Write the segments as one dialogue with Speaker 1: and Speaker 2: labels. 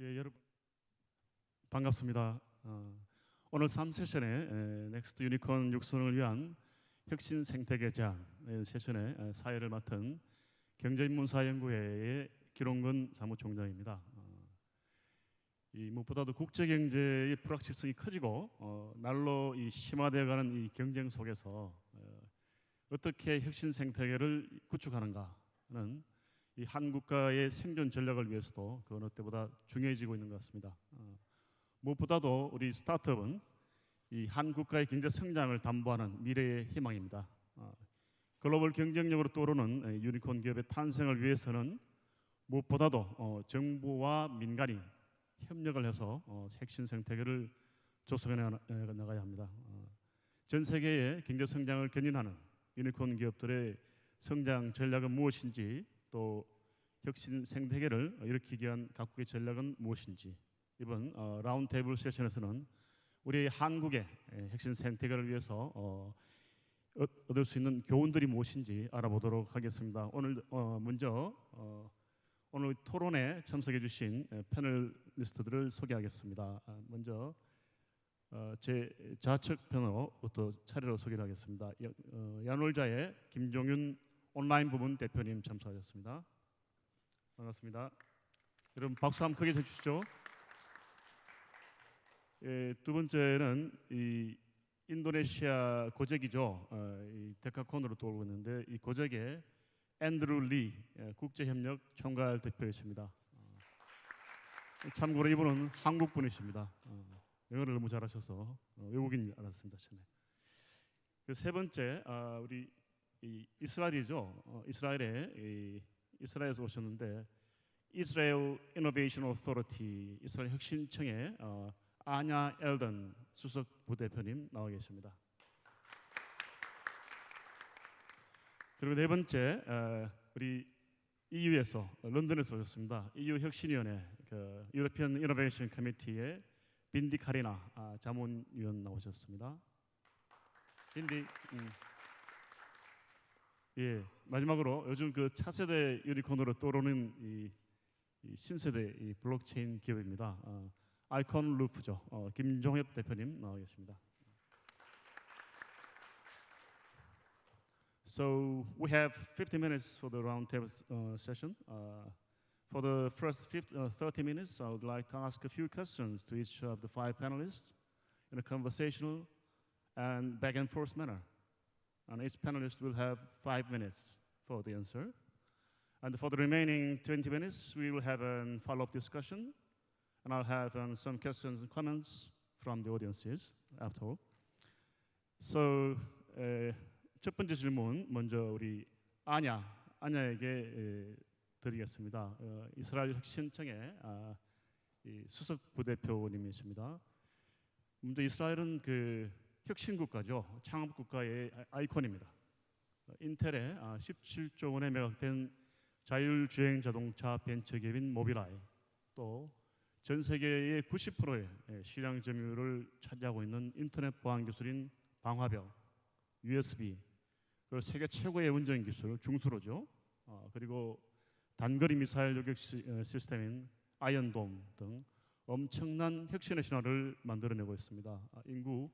Speaker 1: 예, 여러분 반갑습니다. 오늘 3세션의 넥스트 유니콘 육성을 위한 혁신 생태계 제안 세션의 사회를 맡은 경제인문사연구회의 기롱근 사무총장입니다. 이 무엇보다도 국제 경제의 불확실성이 커지고 날로 이 심화되어가는 이 경쟁 속에서 어떻게 혁신 생태계를 구축하는가는 이 한 국가의 생존 전략을 위해서도 그 어느 때보다 중요해지고 있는 것 같습니다. 무엇보다도 우리 스타트업은 이 한 국가의 경제 성장을 담보하는 미래의 희망입니다. 글로벌 경쟁력으로 떠오르는 유니콘 기업의 탄생을 위해서는 무엇보다도 정부와 민간이 협력을 해서 혁신 생태계를 조성해 나가야 합니다. 전 세계의 경제 성장을 견인하는 유니콘 기업들의 성장 전략은 무엇인지, 또 혁신 생태계를 일으키기 위한 각국의 전략은 무엇인지, 이번 라운드 테이블 세션에서는 우리 한국의 혁신 생태계를 위해서 얻을 수 있는 교훈들이 무엇인지 알아보도록 하겠습니다. 오늘 먼저 오늘 토론에 참석해 주신 패널리스트들을 소개하겠습니다. 먼저 제 좌측 편으로부터 차례로 소개를 하겠습니다. 야놀자의 김종윤 온라인 부문 대표님 참석하셨습니다. 반갑습니다. 여러분 박수 한번 크게 해주시죠. 예, 두 번째는 이 인도네시아 고잭이죠. 이 데카콘으로 돌고 있는데 이 고잭의 앤드루 리 국제협력 총괄 대표이십니다. 참고로 이분은 한국 분이십니다. 영어를 너무 잘하셔서 외국인 알았습니다. 처음에. 그 세 번째 우리 이스라엘이죠. 이스라엘에서 오셨는데 이스라엘 이노베이션 오토리티 이스라엘 혁신청의 아냐 엘던 수석 부대표님 나와 계십니다. 그리고 네 번째 우리 EU에서 런던에서 오셨습니다. EU 혁신위원회 유러피언 이노베이션 커미티의 빈디 카리나 자문위원 나오셨습니다. 빈디. 예, 마지막으로 요즘 그 차세대 유니콘으로 떠오르는 이 신세대 이 블록체인 기업입니다. 아이콘 루프죠. 김종엽 대표님 나와 계십니다. So we have 50 minutes for the roundtable session. For the first 30 minutes, I would like to ask a few questions to each of the 5 panelists in a conversational and back and forth manner. And each panelist will have 5 minutes for the answer. And for the remaining 20 minutes, we will have a follow-up discussion. And I'll have some questions and comments from the audiences after all. So, 첫 번째 질문 먼저 우리 아냐에게 드리겠습니다. 이스라엘 혁신청의 수석 부대표님이십니다. 먼저 이스라엘은 그 혁신 국가죠. 창업 국가의 아이콘입니다. 인텔의 17조 원에 매각된 자율주행 자동차 벤처기업인 모빌아이, 또 전 세계의 90%의 시장 점유율을 차지하고 있는 인터넷 보안 기술인 방화벽, USB, 그리고 세계 최고의 운전 기술 중수로죠. 그리고 단거리 미사일 요격 시스템인 아이언돔 등 엄청난 혁신의 신화를 만들어내고 있습니다. 인구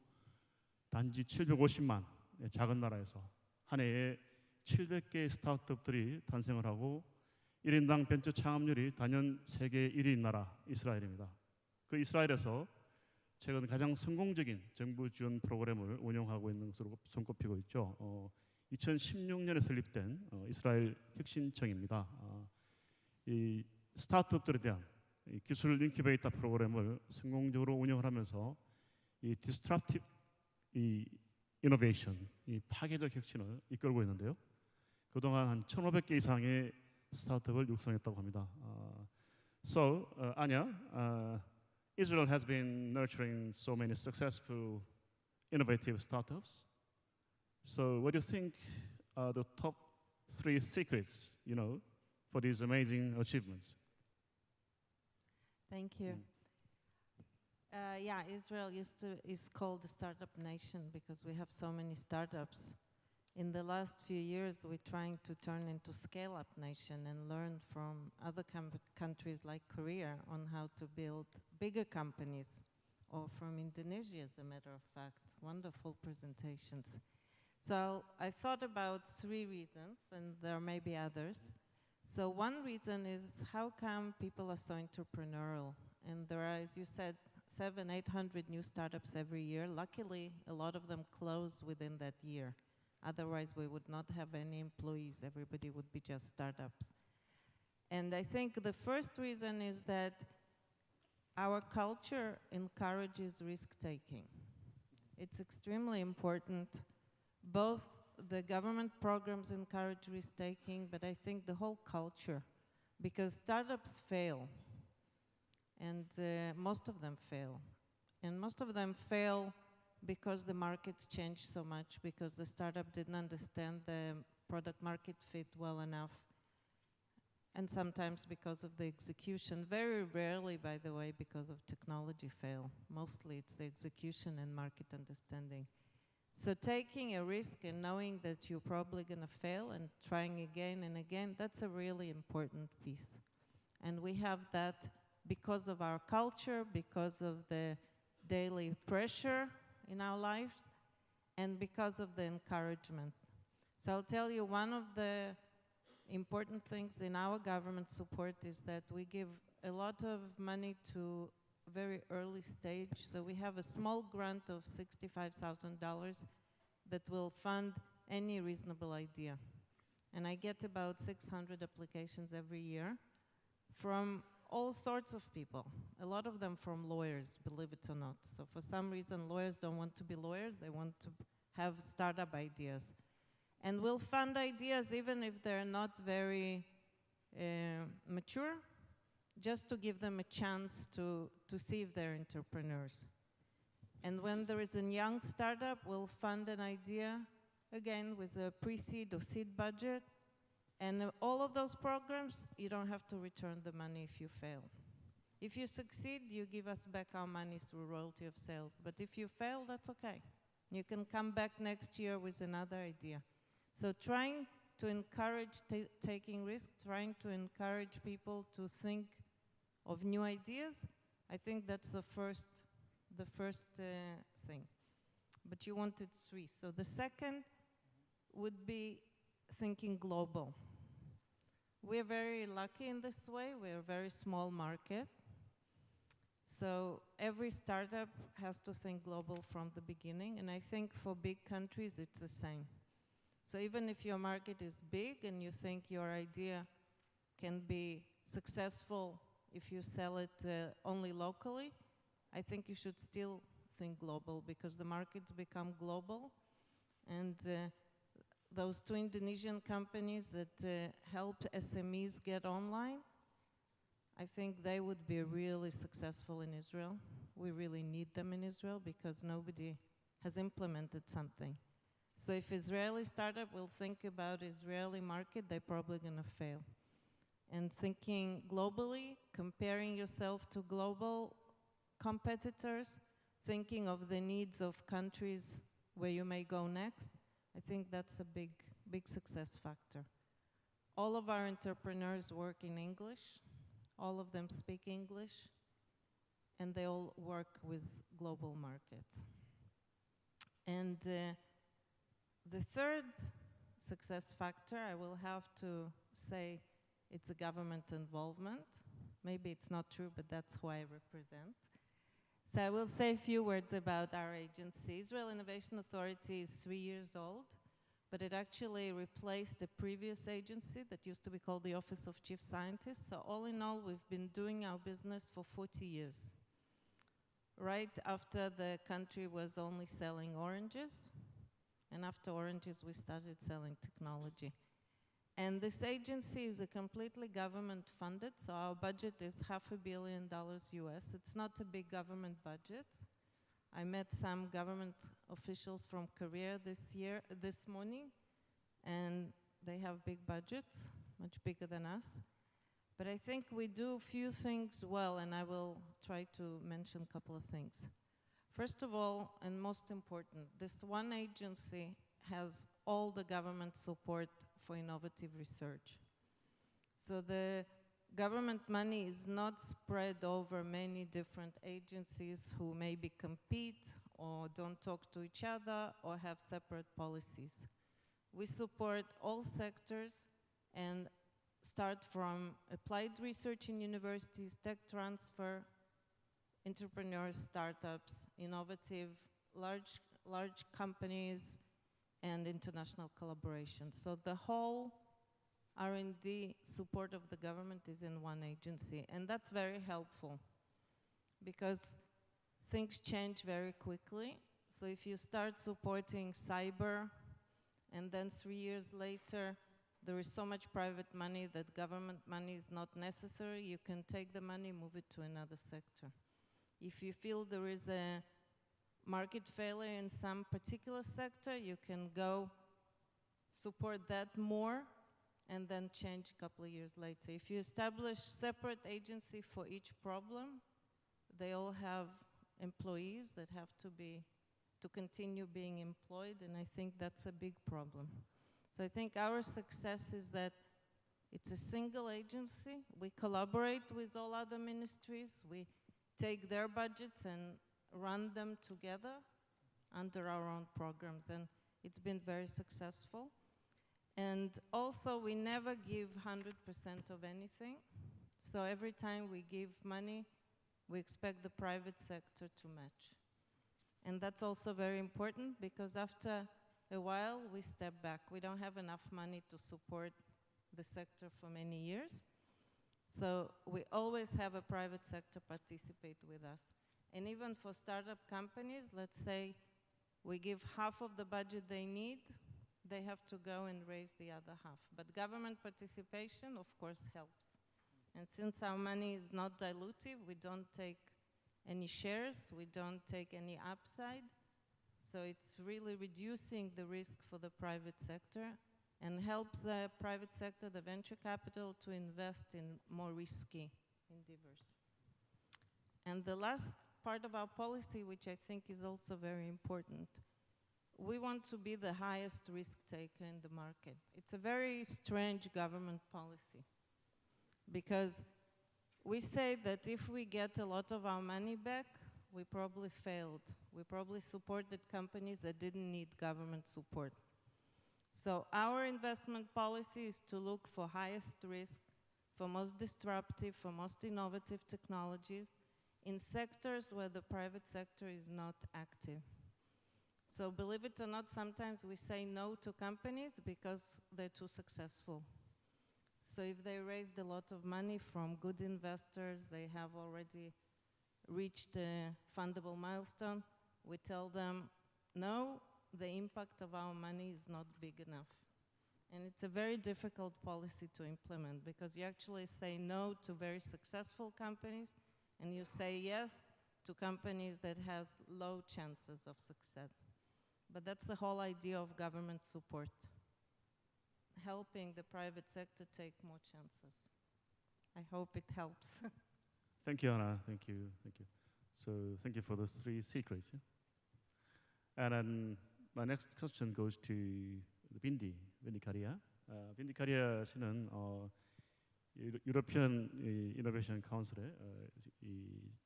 Speaker 1: 단지 750만 작은 나라에서 한 해에 700개의 스타트업들이 탄생을 하고 1인당 벤처 창업률이 단연 세계 1위인 나라 이스라엘입니다. 그 이스라엘에서 최근 가장 성공적인 정부 지원 프로그램을 운영하고 있는 것으로 손꼽히고 있죠. 2016년에 설립된 이스라엘 혁신청입니다. 이 스타트업들에 대한 이 기술 인큐베이터 프로그램을 성공적으로 운영을 하면서 이 디스트럭티브 이 이노베이션, 이 파괴적 혁신을 이끌고 있는데요. 그동안 한 1,500개 이상의 스타트업을 육성했다고 합니다. So, Anya, Israel has been nurturing so many successful, innovative startups. So, what do you think are the top 3 secrets, for these amazing achievements?
Speaker 2: Thank you. Israel is called the startup nation because we have so many startups. in the last few years, we're trying to turn into scale-up nation and learn from other countries like Korea on how to build bigger companies, or from Indonesia, as a matter of fact. Wonderful presentations. So I thought about 3 reasons, and there may be others. So one reason is, how come people are so entrepreneurial? And there are, as you said, 700-800 new startups every year. Luckily, a lot of them close within that year. Otherwise, we would not have any employees. Everybody would be just startups. And I think the first reason is that our culture encourages risk-taking. It's extremely important. Both the government programs encourage risk-taking, but I think the whole culture, because startups fail, and most of them fail. And most of them fail because the markets change so much, because the startup didn't understand the product market fit well enough, and sometimes because of the execution. Very rarely, by the way, because of technology fail. Mostly it's the execution and market understanding. So taking a risk and knowing that you're probably gonna fail and trying again and again, that's a really important piece. And we have that because of our culture, because of the daily pressure in our lives, and because of the encouragement. So I'll tell you, one of the important things in our government support is that we give a lot of money to very early stage. So we have a small grant of $65,000 that will fund any reasonable idea. And I get about 600 applications every year from all sorts of people, a lot of them from lawyers, believe it or not. So for some reason, lawyers don't want to be lawyers, they want to have startup ideas. And we'll fund ideas even if they're not very mature, just to give them a chance to see if they're entrepreneurs. And when there is a young startup, we'll fund an idea, again, with a pre-seed or seed budget. And all of those programs, you don't have to return the money if you fail. If you succeed, you give us back our money through royalty of sales. But if you fail, that's okay. You can come back next year with another idea. So trying to encourage taking risks, trying to encourage people to think of new ideas, I think that's the first thing. But you wanted 3. So the second would be thinking global. We're very lucky in this way. We're a very small market. So every startup has to think global from the beginning, and I think for big countries it's the same. So even if your market is big and you think your idea can be successful if you sell it only locally, I think you should still think global, because the markets become global. And those 2 Indonesian companies that helped SMEs get online, I think they would be really successful in Israel. We really need them in Israel because nobody has implemented something. So if Israeli startup will think about Israeli market, they're probably gonna fail. And thinking globally, comparing yourself to global competitors, thinking of the needs of countries where you may go next, I think that's a big, big success factor. All of our entrepreneurs work in English. All of them speak English. And they all work with global markets. And the third success factor, I will have to say, it's a government involvement. Maybe it's not true, but that's who I represent. So I will say a few words about our agency. Israel Innovation Authority is 3 years old, but it actually replaced the previous agency that used to be called the Office of Chief Scientist. So all in all, we've been doing our business for 40 years. Right after the country was only selling oranges, and after oranges, we started selling technology. And this agency is a completely government funded, so our budget is $500 million US. It's not a big government budget. I met some government officials from Korea this morning, and they have big budgets, much bigger than us. But I think we do a few things well, and I will try to mention a couple of things. First of all, and most important, this one agency has all the government support for innovative research. So the government money is not spread over many different agencies who maybe compete or don't talk to each other or have separate policies. We support all sectors and start from applied research in universities, tech transfer, entrepreneurs, startups, innovative, large companies, and international collaboration. So the whole R&D support of the government is in one agency, and that's very helpful because things change very quickly. So if you start supporting cyber, and then 3 years later, there is so much private money that government money is not necessary, you can take the money, move it to another sector. If you feel there is a market failure in some particular sector, you can go support that more and then change a couple of years later. If you establish separate agency for each problem, they all have employees that have to continue being employed, and I think that's a big problem. So I think our success is that it's a single agency. We collaborate with all other ministries. We take their budgets and run them together under our own programs, and it's been very successful. And also, we never give 100% of anything. So every time we give money, we expect the private sector to match. And that's also very important because after a while, we step back. We don't have enough money to support the sector for many years. So we always have a private sector participate with us. And even for startup companies, let's say we give half of the budget they need, they have to go and raise the other half. But government participation, of course, helps. And since our money is not dilutive, we don't take any shares, we don't take any upside. So it's really reducing the risk for the private sector and helps the private sector, the venture capital, to invest in more risky endeavors. And the last part of our policy, which I think is also very important, we want to be the highest risk taker in the market. It's a very strange government policy because we say that if we get a lot of our money back, we probably failed. We probably supported companies that didn't need government support. So our investment policy is to look for highest risk, for most disruptive, for most innovative technologies in sectors where the private sector is not active. So believe it or not, sometimes we say no to companies because they're too successful. So if they raised a lot of money from good investors, they have already reached a fundable milestone, we tell them, no, the impact of our money is not big enough. And it's a very difficult policy to implement because you actually say no to very successful companies and you say yes to companies that have low chances of success. But that's the whole idea of government support, helping the private sector take more chances. I hope it helps.
Speaker 1: Thank you, Anna. Thank you. Thank you. So thank you for those three secrets. Yeah? And then my next question goes to Bindi Karia. Bindi Karia 씨는 유러피언 이노베이션 카운슬의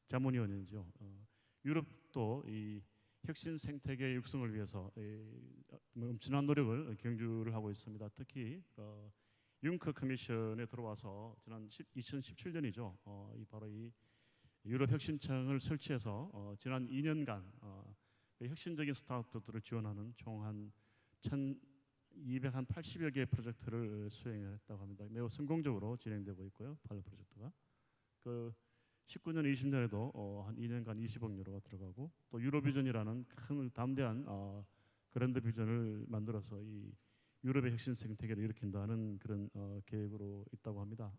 Speaker 1: 자문위원이죠. 유럽도 이 혁신 생태계 육성을 위해서 엄청난 노력을 경주를 하고 있습니다. 특히 융커 커미션에 들어와서 지난 2017년이죠. 바로 이 유럽 혁신청을 설치해서 지난 2년간 혁신적인 스타트업들을 지원하는 총 한 1,280여 개의 프로젝트를 수행했다고 합니다. 매우 성공적으로 진행되고 있고요. 파일럿 프로젝트가. 19년, 20년에도 한 2년간 20억 유로가 들어가고 또 유로비전이라는 큰 담대한 그랜드 비전을 만들어서 이 유럽의 혁신 생태계를 일으킨다는 그런 계획으로 있다고 합니다.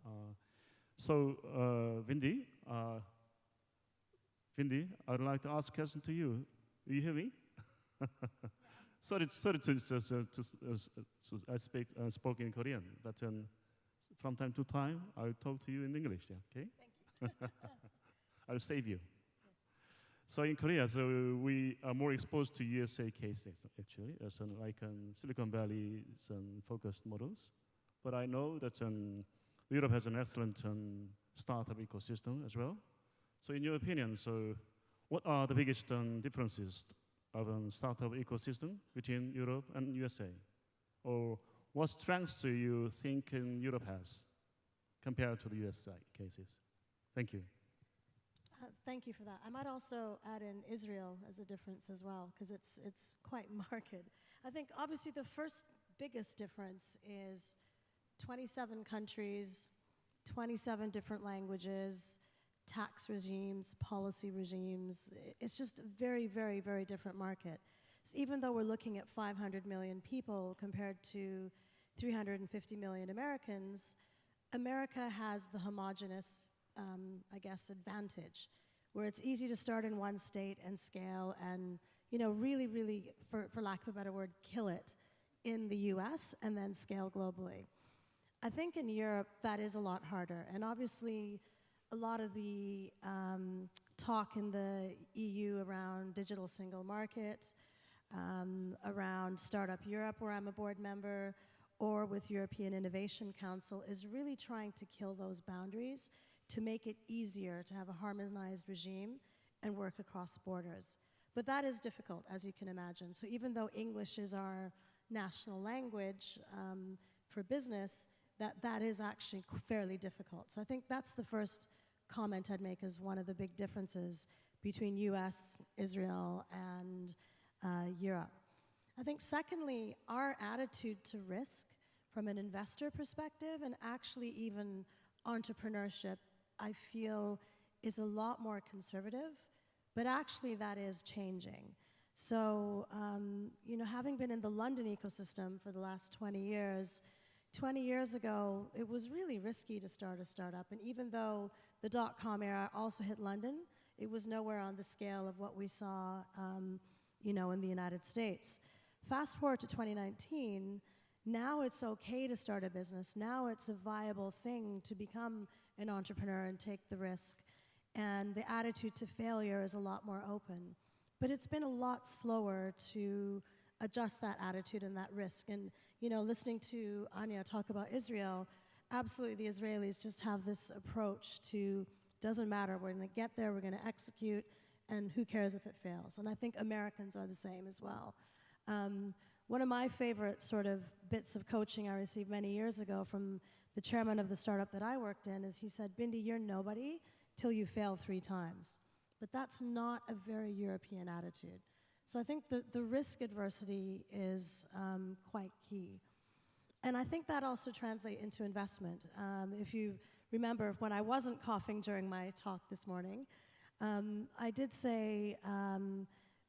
Speaker 1: So, Vindy, I'd like to ask a question to you. Do you hear me? sorry I spoke in Korean, but from time to time I'll talk to you in English. Okay?
Speaker 3: Thank you.
Speaker 1: I'll save you. So in Korea, so we are more exposed to USA cases actually, so like Silicon Valley some focused models. But I know that Europe has an excellent startup ecosystem as well. So in your opinion, so what are the biggest differences of a startup ecosystem between Europe and USA? Or what strengths do you think Europe has compared to the USA cases? Thank you.
Speaker 3: Thank you for that. I might also add in Israel as a difference as well, because it's quite marked. I think obviously the first biggest difference is 27 countries, 27 different languages, tax regimes, policy regimes. It's just a very, very, very different market. So even though we're looking at 500 million people compared to 350 million Americans, America has the homogenous I guess, advantage, where it's easy to start in one state and scale and, really, really, for lack of a better word, kill it in the US and then scale globally. I think in Europe, that is a lot harder. And obviously, a lot of the talk in the EU around digital single market, around Startup Europe, where I'm a board member, or with European Innovation Council, is really trying to kill those boundaries to make it easier to have a harmonized regime and work across borders. But that is difficult, as you can imagine. So even though English is our national language for business, that is actually fairly difficult. So I think that's the first comment I'd make as one of the big differences between US, Israel, and Europe. I think secondly, our attitude to risk from an investor perspective and actually even entrepreneurship, I feel is a lot more conservative, but actually that is changing. So, having been in the London ecosystem for the last 20 years ago, it was really risky to start a startup. And even though the dot-com era also hit London, it was nowhere on the scale of what we saw, in the United States. Fast forward to 2019, now it's okay to start a business. Now it's a viable thing to become an entrepreneur and take the risk. And the attitude to failure is a lot more open. But it's been a lot slower to adjust that attitude and that risk. And, listening to Anya talk about Israel, absolutely the Israelis just have this approach to, doesn't matter, we're gonna get there, we're gonna execute, and who cares if it fails? And I think Americans are the same as well. One of my favorite sort of bits of coaching I received many years ago from the chairman of the startup that I worked in is he said, Bindi, you're nobody till you fail 3 times. But that's not a very European attitude. So I think the risk adversity is quite key. And I think that also translates into investment. If you remember, when I wasn't coughing during my talk this morning, I did say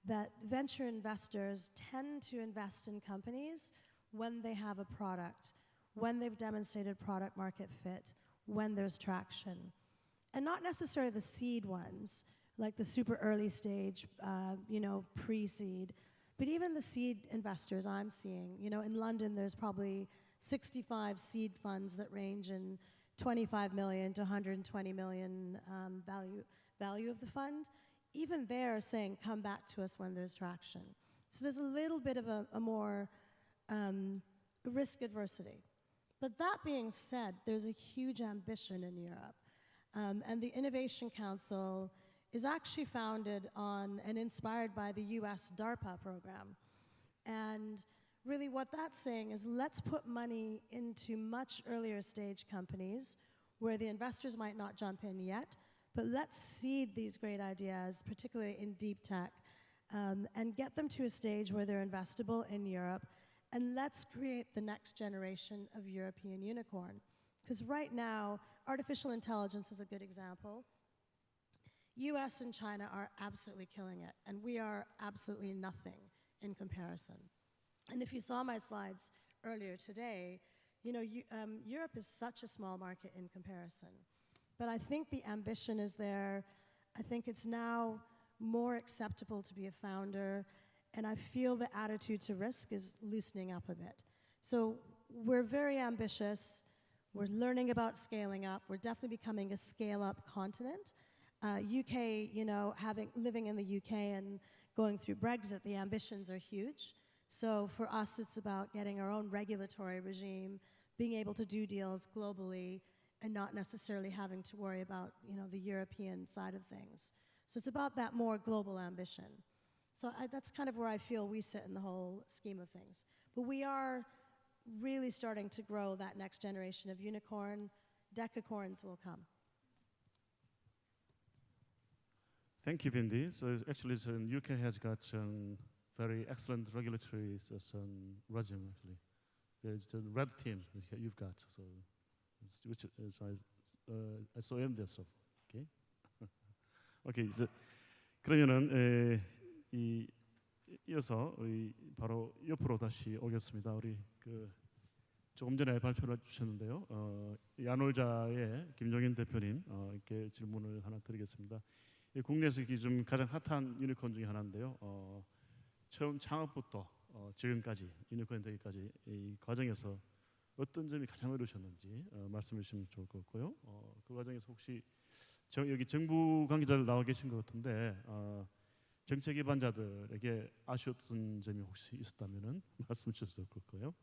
Speaker 3: that venture investors tend to invest in companies when they have a product, when they've demonstrated product market fit, when there's traction. And not necessarily the seed ones, like the super early stage, pre-seed, but even the seed investors I'm seeing. In London, there's probably 65 seed funds that range in 25 million to 120 million value of the fund. Even they're saying, come back to us when there's traction. So there's a little bit of a more risk adversity. But that being said, there's a huge ambition in Europe. And the Innovation Council is actually founded on and inspired by the US DARPA program. And really what that's saying is let's put money into much earlier stage companies where the investors might not jump in yet, but let's seed these great ideas, particularly in deep tech, and get them to a stage where they're investable in Europe, and let's create the next generation of European unicorn. Because right now, artificial intelligence is a good example. US and China are absolutely killing it, and we are absolutely nothing in comparison. And if you saw my slides earlier today, Europe is such a small market in comparison. But I think the ambition is there. I think it's now more acceptable to be a founder, and I feel the attitude to risk is loosening up a bit. So we're very ambitious. We're learning about scaling up. We're definitely becoming a scale-up continent. UK, you know, living in the UK and going through Brexit, the ambitions are huge. So for us, it's about getting our own regulatory regime, being able to do deals globally, and not necessarily having to worry about, you know, the European side of things. So it's about that more global ambition. So that's kind of where I feel we sit in the whole scheme of things. But we are really starting to grow that next generation of unicorn. Decacorns will come.
Speaker 1: Thank you, Bindi. So actually, so UK has got very excellent regulatory regime. Actually, there's the red team you've got. So, which is I so envious of. Okay. 오케이. 이제 그러면은 이어서 우리 바로 옆으로 다시 오겠습니다. 우리 그 조금 전에 발표를 해주셨는데요. 야놀자의 김종인 대표님 이렇게 질문을 하나 드리겠습니다. 국내에서 좀 가장 핫한 유니콘 중에 하나인데요. 처음 창업부터 지금까지 유니콘 되기까지 이 과정에서 어떤 점이 가장 어려우셨는지 말씀해 주시면 좋을 것 같고요. 그 과정에서 혹시 여기 정부 관계자들 나와 계신 것 같은데 정책 기반자들에게 아쉬웠던 점이 혹시 있었다면은 말씀 주셔도 좋을 것 같고요.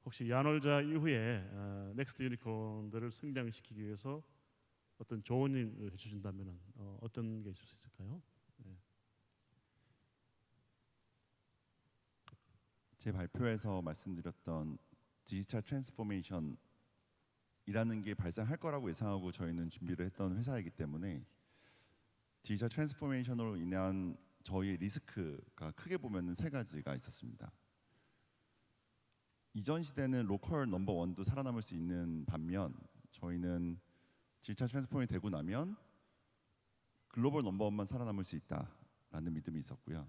Speaker 1: 혹시 야놀자 이후에 넥스트 유니콘들을 성장시키기 위해서 어떤 조언을 해주신다면은 어떤 게 있을 수 있을까요? 네.
Speaker 4: 제 발표에서 말씀드렸던 디지털 트랜스포메이션이라는 게 발생할 거라고 예상하고 저희는 준비를 했던 회사이기 때문에 디지털 트랜스포메이션으로 인한 저희의 리스크가 크게 보면은 세 가지가 있었습니다. 이전 시대는 로컬 넘버 원도 살아남을 수 있는 반면 저희는 디지털 트랜스포메이션이 되고 나면 글로벌 넘버 원만 살아남을 수 있다라는 믿음이 있었고요.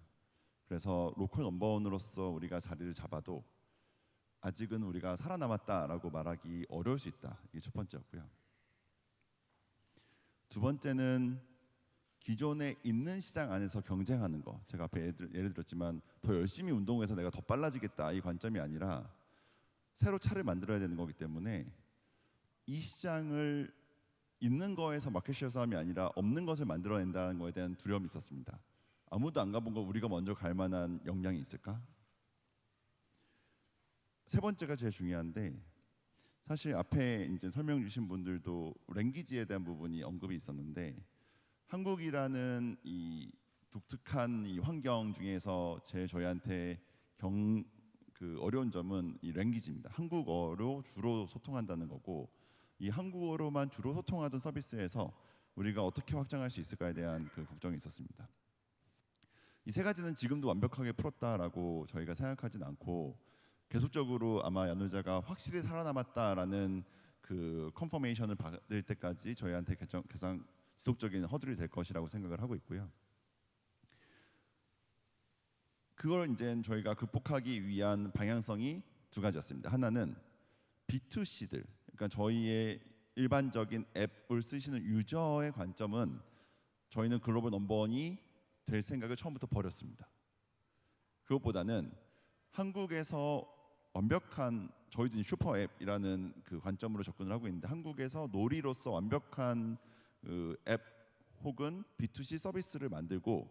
Speaker 4: 그래서 로컬 넘버원으로서 우리가 자리를 잡아도 아직은 우리가 살아남았다라고 말하기 어려울 수 있다. 이게 첫 번째였고요. 두 번째는 기존에 있는 시장 안에서 경쟁하는 거. 제가 앞에 예를 들었지만 더 열심히 운동해서 내가 더 빨라지겠다 이 관점이 아니라 새로 차를 만들어야 되는 거기 때문에 이 시장을 있는 거에서 마켓쉐어 싸움이 아니라 없는 것을 만들어낸다는 거에 대한 두려움이 있었습니다. 아무도 안 가본 거 우리가 먼저 갈 만한 역량이 있을까? 세 번째가 제일 중요한데 사실 앞에 이제 설명 주신 분들도 랭귀지에 대한 부분이 언급이 있었는데 한국이라는 이 독특한 이 환경 중에서 제일 저희한테 어려운 점은 이 랭귀지입니다. 한국어로 주로 소통한다는 거고 이 한국어로만 주로 소통하던 서비스에서 우리가 어떻게 확장할 수 있을까에 대한 그 걱정이 있었습니다. 이 세 가지는 지금도 완벽하게 풀었다라고 저희가 생각하진 않고 계속적으로 아마 야놀자가 확실히 살아남았다라는 그 컨퍼메이션을 받을 때까지 저희한테 가장 지속적인 허들이 될 것이라고 생각을 하고 있고요. 그걸 이제 저희가 극복하기 위한 방향성이 두 가지였습니다. 하나는 B2C들, 그러니까 저희의 일반적인 앱을 쓰시는 유저의 관점은 저희는 글로벌 넘버원이 될 생각을 처음부터 버렸습니다. 그것보다는 한국에서 완벽한 저희도 슈퍼 앱이라는 그 관점으로 접근을 하고 있는데 한국에서 놀이로서 완벽한 그 앱 혹은 B2C 서비스를 만들고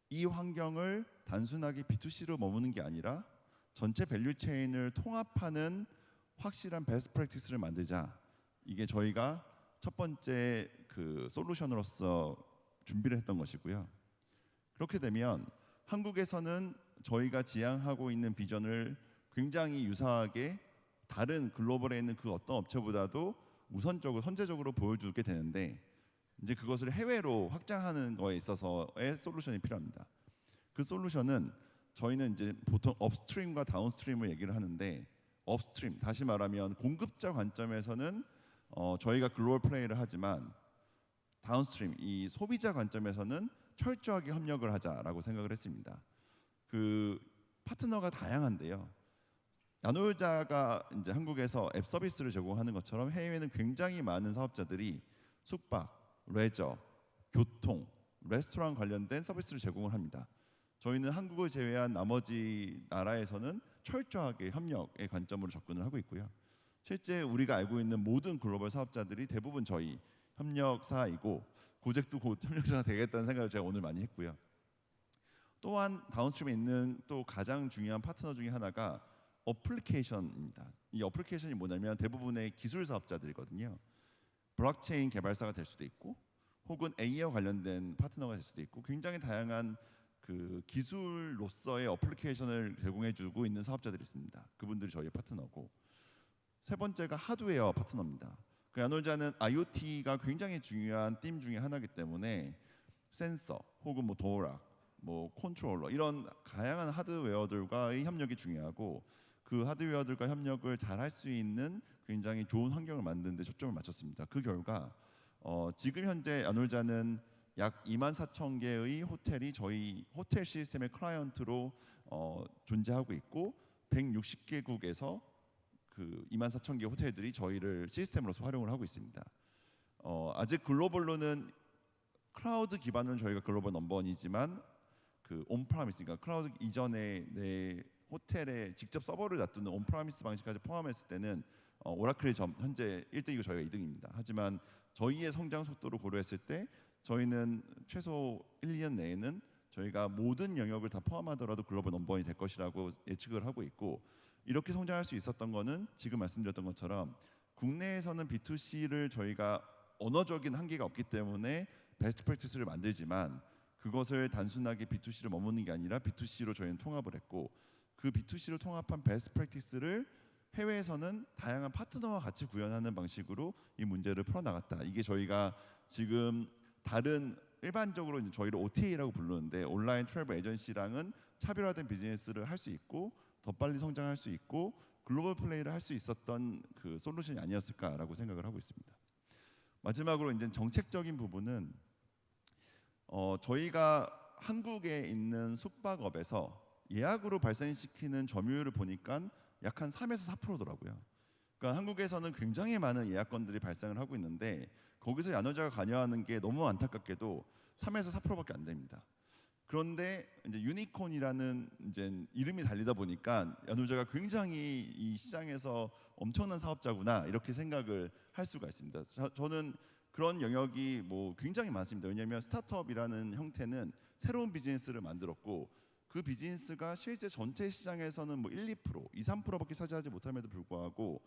Speaker 4: 이 환경을 단순하게 B2C로 머무는 게 아니라 전체 밸류 체인을 통합하는 확실한 베스트 프랙티스를 만들자. 이게 저희가 첫 번째 그 솔루션으로서 준비를 했던 것이고요. 그렇게 되면 한국에서는 저희가 지향하고 있는 비전을 굉장히 유사하게 다른 글로벌에 있는 그 어떤 업체보다도 우선적으로 선제적으로 보여주게 되는데 이제 그것을 해외로 확장하는 거에 있어서의 솔루션이 필요합니다. 그 솔루션은 저희는 이제 보통 업스트림과 다운스트림을 얘기를 하는데 업스트림 다시 말하면 공급자 관점에서는 저희가 글로벌 플레이를 하지만 다운스트림 이 소비자 관점에서는 철저하게 협력을 하자라고 생각을 했습니다. 그 파트너가 다양한데요. 야놀자가 이제 한국에서 앱 서비스를 제공하는 것처럼 해외에는 굉장히 많은 사업자들이 숙박, 레저, 교통, 레스토랑 관련된 서비스를 제공을 합니다. 저희는 한국을 제외한 나머지 나라에서는 철저하게 협력의 관점으로 접근을 하고 있고요. 실제 우리가 알고 있는 모든 글로벌 사업자들이 대부분 저희 협력사이고 고잭도 곧 협력사가 되겠다는 생각을 제가 오늘 많이 했고요. 또한 다운스트림에 있는 또 가장 중요한 파트너 중에 하나가 어플리케이션입니다. 이 어플리케이션이 뭐냐면 대부분의 기술 사업자들이거든요. 블록체인 개발사가 될 수도 있고 혹은 AI와 관련된 파트너가 될 수도 있고 굉장히 다양한 그 기술로서의 어플리케이션을 제공해주고 있는 사업자들이 있습니다. 그분들이 저희의 파트너고 세 번째가 하드웨어 파트너입니다. 그 야놀자는 IoT가 굉장히 중요한 팀 중에 하나이기 때문에 센서 혹은 뭐 도어락, 뭐 컨트롤러 이런 다양한 하드웨어들과의 협력이 중요하고 그 하드웨어들과 협력을 잘 할 수 있는 굉장히 좋은 환경을 만드는 데 초점을 맞췄습니다. 그 결과 지금 현재 야놀자는 약 24,000개의 호텔이 저희 호텔 시스템의 클라이언트로 존재하고 있고 160개국에서 그 24,000개 호텔들이 저희를 시스템으로서 활용을 하고 있습니다. 아직 글로벌로는 클라우드 기반으로는 저희가 글로벌 넘버원이지만 그 온프라미스니까 클라우드 이전에 내 호텔에 직접 서버를 놔두는 온프라미스 방식까지 포함했을 때는 오라클이 현재 1등이고 저희가 2등입니다. 하지만 저희의 성장 속도를 고려했을 때 저희는 최소 1, 2년 내에는 저희가 모든 영역을 다 포함하더라도 글로벌 넘버원이 될 것이라고 예측을 하고 있고 이렇게 성장할 수 있었던 거는 지금 말씀드렸던 것처럼 국내에서는 B2C를 저희가 언어적인 한계가 없기 때문에 베스트 프랙티스를 만들지만 그것을 단순하게 B2C를 머무는 게 아니라 B2C로 저희는 통합을 했고 그 B2C로 통합한 베스트 프랙티스를 해외에서는 다양한 파트너와 같이 구현하는 방식으로 이 문제를 풀어나갔다. 이게 저희가 지금 다른 일반적으로 이제 저희를 OTA라고 부르는데 온라인 트래블 에이전시랑은 차별화된 비즈니스를 할 수 있고 더 빨리 성장할 수 있고 글로벌 플레이를 할 수 있었던 그 솔루션이 아니었을까라고 생각을 하고 있습니다. 마지막으로 이제 정책적인 부분은 저희가 한국에 있는 숙박업에서 예약으로 발생시키는 점유율을 보니까 약 한 3에서 4%더라고요. 그러니까 한국에서는 굉장히 많은 예약건들이 발생을 하고 있는데 거기서 야놀자가 관여하는 게 너무 안타깝게도 3에서 4%밖에 안 됩니다. 그런데 이제 유니콘이라는 이제 이름이 달리다 보니까 야놀자가 굉장히 이 시장에서 엄청난 사업자구나 이렇게 생각을 할 수가 있습니다. 저는 그런 영역이 뭐 굉장히 많습니다. 왜냐하면 스타트업이라는 형태는 새로운 비즈니스를 만들었고 그 비즈니스가 실제 전체 시장에서는 뭐 1, 2%, 2, 3%밖에 차지하지 못함에도 불구하고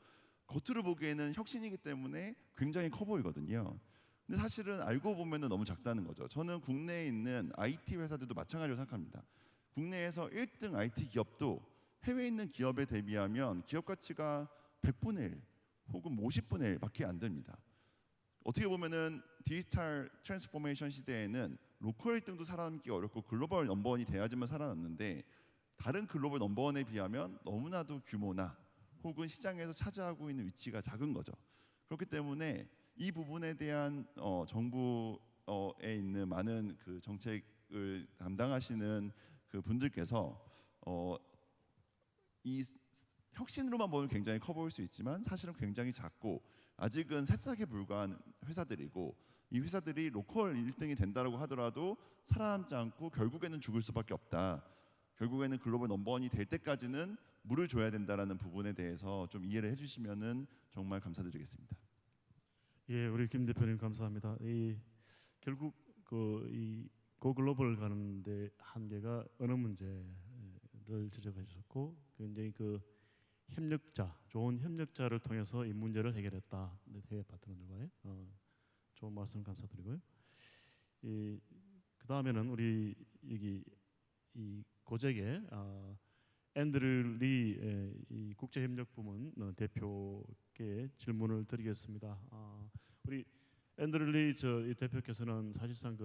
Speaker 4: 겉으로 보기에는 혁신이기 때문에 굉장히 커 보이거든요. 근데 사실은 알고 보면은 너무 작다는 거죠. 저는 국내에 있는 IT 회사들도 마찬가지로 생각합니다. 국내에서 1등 IT 기업도 해외에 있는 기업에 대비하면 기업 가치가 100분의 1 혹은 50분의 1밖에 안 됩니다. 어떻게 보면은 디지털 트랜스포메이션 시대에는 로컬 1등도 살아남기 어렵고 글로벌 넘버원이 돼야지만 살아남는데 다른 글로벌 넘버원에 비하면 너무나도 규모나 혹은 시장에서 차지하고 있는 위치가 작은 거죠. 그렇기 때문에 이 부분에 대한 정부에 있는 많은 그 정책을 담당하시는 그 분들께서 이 혁신으로만 보면 굉장히 커 보일 수 있지만 사실은 굉장히 작고 아직은 새싹에 불과한 회사들이고 이 회사들이 로컬 1등이 된다고 하더라도 살아남지 않고 결국에는 죽을 수밖에 없다. 결국에는 글로벌 넘버원이 될 때까지는 물을 줘야 된다라는 부분에 대해서 좀 이해를 해주시면은 정말 감사드리겠습니다.
Speaker 1: 예, 우리 김 대표님 감사합니다. 결국 이 고글로벌 가는데 한계가 언어 문제를 지적해 주셨고 굉장히 그 협력자, 좋은 협력자를 통해서 이 문제를 해결했다. 해외 파트너들과의 좋은 말씀 감사드리고요. 그 다음에는 우리 여기 이 고잭의 앤드류 리 이 국제협력부문 대표께 질문을 드리겠습니다. 우리 앤드류 리 이 대표께서는 사실상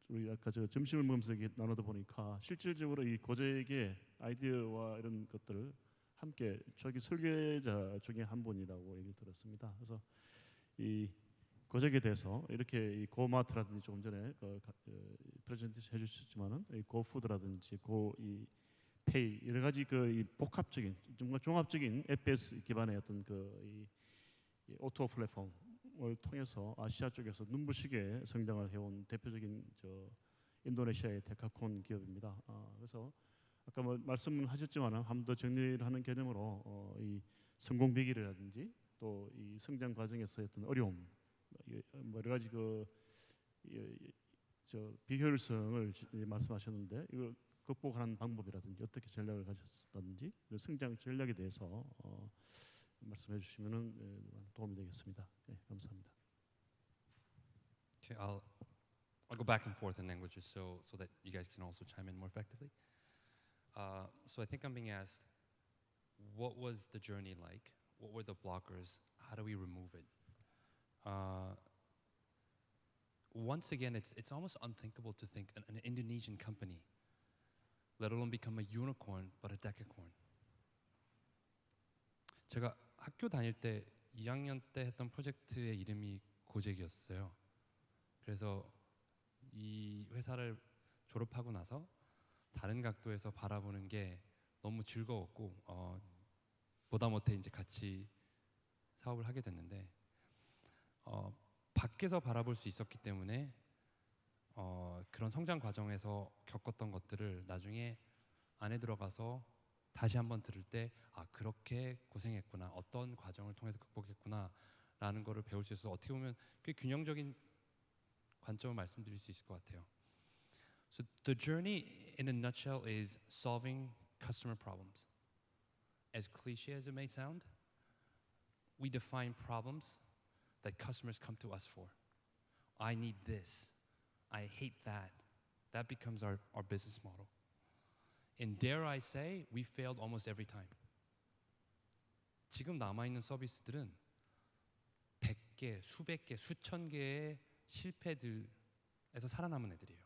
Speaker 1: 우리 아까 점심을 먹으면서 나누다 보니까 실질적으로 이 고잭의 아이디어와 이런 것들을 함께 저기 설계자 중에 한 분이라고 얘기 들었습니다. 그래서 이 고잭에 대해서 이렇게 이 고마트라든지 조금 전에 프레젠테이션 해주셨지만은 이 고푸드라든지 이 페이 여러 가지 이 복합적인 정말 종합적인 FPS 기반의 어떤 이 오토 플랫폼을 통해서 아시아 쪽에서 눈부시게 성장을 해온 대표적인 인도네시아의 데카콘 기업입니다. 그래서 아까 말씀은 하셨지만은 한 번 더 정리를 하는 개념으로 이 성공 비결이라든지 또 이 성장 과정에서의 어떤 어려움 뭐 여러 가지 저 비효율성을 말씀하셨는데 이거 극복하는 방법이라든지 어떻게 전략을 가졌다든지 성장 전략에 대해서 말씀해 주시면은 도움이 되겠습니다. 네, 감사합니다.
Speaker 5: Okay, I'll go back and forth in languages so that you guys can also chime in more effectively. So I think I'm being asked, what was the journey like? What were the blockers? How do we remove it? Once again, it's almost unthinkable to think an Indonesian company, let alone become a unicorn, but a decacorn. 제가 학교 다닐 때 2학년 때 했던 프로젝트의 이름이 고젝이었어요. 그래서 이 회사를 졸업하고 나서 다른 각도에서 바라보는 게 너무 즐거웠고 보다못해 이제 같이 사업을 하게 됐는데 밖에서 바라볼 수 있었기 때문에 그런 성장 과정에서 겪었던 것들을 나중에 안에 들어가서 다시 한번 들을 때 그렇게 고생했구나, 어떤 과정을 통해서 극복했구나라는 거를 배울 수 있어서 어떻게 보면 꽤 균형적인 관점을 말씀드릴 수 있을 것 같아요. So the journey in a nutshell is solving customer problems. As cliche as it may sound, we define problems that customers come to us for. I need this. I hate that. That becomes our business model. And dare I say, we failed almost every time. 지금 남아있는 서비스들은 100개, 수백 개, 수천 개의 실패들에서 살아남은 애들이에요.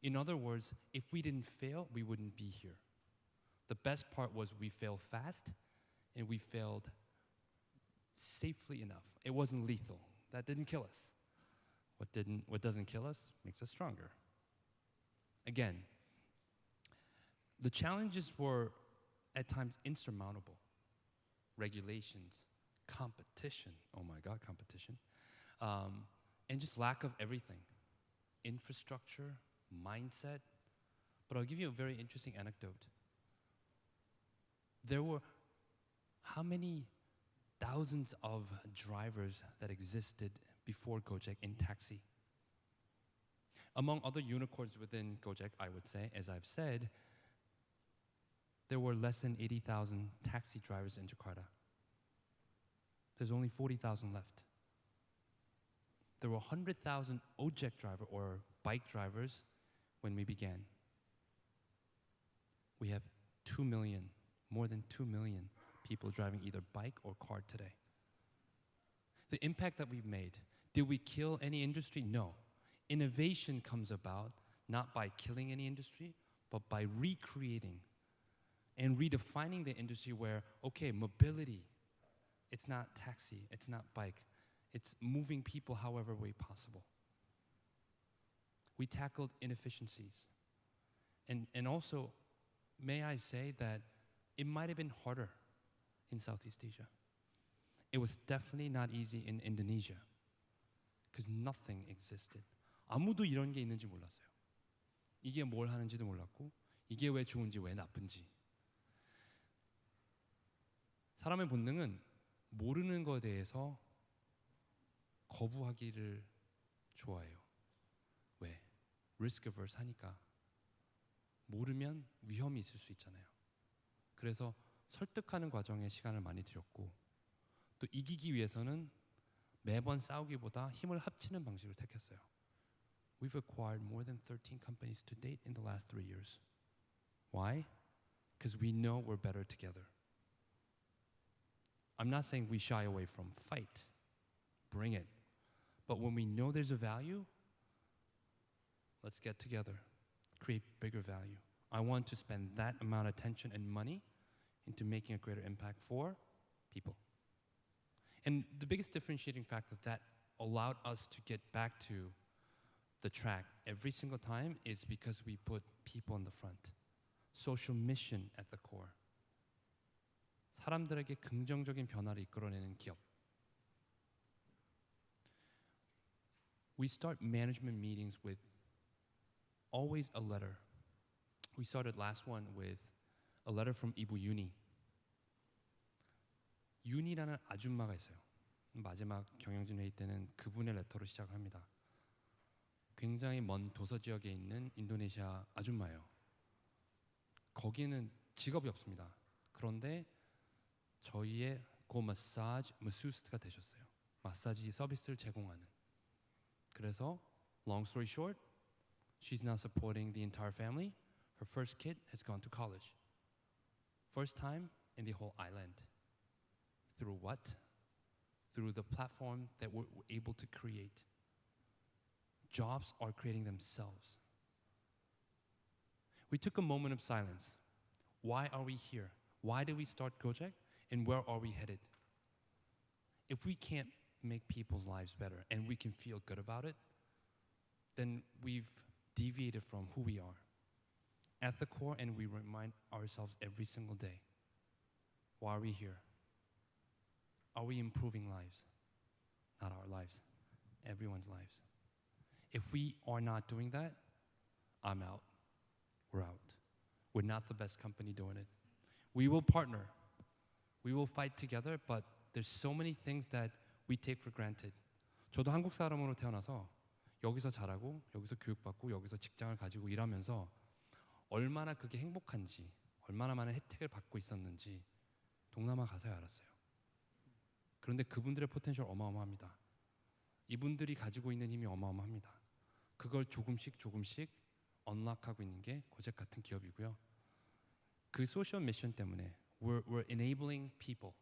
Speaker 5: In other words, if we didn't fail, we wouldn't be here. The best part was we failed fast and we failed safely enough. It wasn't lethal. That didn't kill us. What doesn't kill us makes us stronger. Again, the challenges were at times insurmountable. Regulations, competition, oh my God, competition, and just lack of everything. Infrastructure, mindset. But I'll give you a very interesting anecdote. There were how many thousands of drivers that existed before Gojek in taxi? Among other unicorns within Gojek, I would say, as I've said, there were less than 80,000 taxi drivers in Jakarta. There's only 40,000 left. There were 100,000 ojek driver or bike drivers when we began. We have 2 million, more than 2 million people driving either bike or car today. The impact that we've made, did we kill any industry? No. Innovation comes about not by killing any industry, but by recreating and redefining the industry where, okay, mobility, it's not taxi, it's not bike, it's moving people however way possible. We tackled inefficiencies. And also, may I say that it might have been harder in Southeast Asia. It was definitely not easy in Indonesia because nothing existed. 아무도 이런 게 있는지 몰랐어요. 이게 뭘 하는지도 몰랐고 이게 왜 좋은지 왜 나쁜지. 사람의 본능은 모르는 것에 대해서 거부하기를 좋아해요. 왜? risk averse 하니까. 모르면 위험이 있을 수 있잖아요. 그래서 설득하는 과정에 시간을 많이 들였고 또 이기기 위해서는 매번 싸우기보다 힘을 합치는 방식을 택했어요. We've acquired more than 13 companies to date in the last 3 years. Why? Because we know we're better together. I'm not saying we shy away from fight. Bring it. But when we know there's a value, let's get together, create bigger value. I want to spend that amount of attention and money into making a greater impact for people. And the biggest differentiating factor that allowed us to get back to the track every single time is because we put people in the front. Social mission at the core. 사람들에게 긍정적인 변화를 이끌어내는 기업. We start management meetings with always a letter. We started last one with a letter from 이부 윤희. 윤희라는 아줌마가 있어요. 마지막 경영진 회의 때는 그분의 레터로 시작을 합니다. 굉장히 먼 도서 지역에 있는 인도네시아 아줌마예요. 거기는 직업이 없습니다. 그런데 저희의 고 마사지 마수스트가 되셨어요. 마사지 서비스를 제공하는. 그래서 long story short, she's now supporting the entire family. Her first kid has gone to college. First time in the whole island. Through what? Through the platform that we're able to create. Jobs are creating themselves. We took a moment of silence. Why are we here? Why did we start Gojek? And where are we headed? If we can't make people's lives better and we can feel good about it, then we've deviated from who we are. At the core, and we remind ourselves every single day, why are we here? Are we improving lives? Not our lives, everyone's lives. If we are not doing that, I'm out. We're out. We're not the best company doing it. We will partner. We will fight together, but there's so many things that we take for granted. 저도 한국 사람으로 태어나서 여기서 자라고 여기서 교육받고 여기서 직장을 가지고 일하면서 얼마나 그게 행복한지, 얼마나 많은 혜택을 받고 있었는지 동남아 가서야 알았어요. 그런데 그분들의 포텐셜 어마어마합니다. 이분들이 가지고 있는 힘이 어마어마합니다. 그걸 조금씩 언락하고 있는 게 고잭 같은 기업이고요. 그 소셜 미션 때문에 we're enabling people.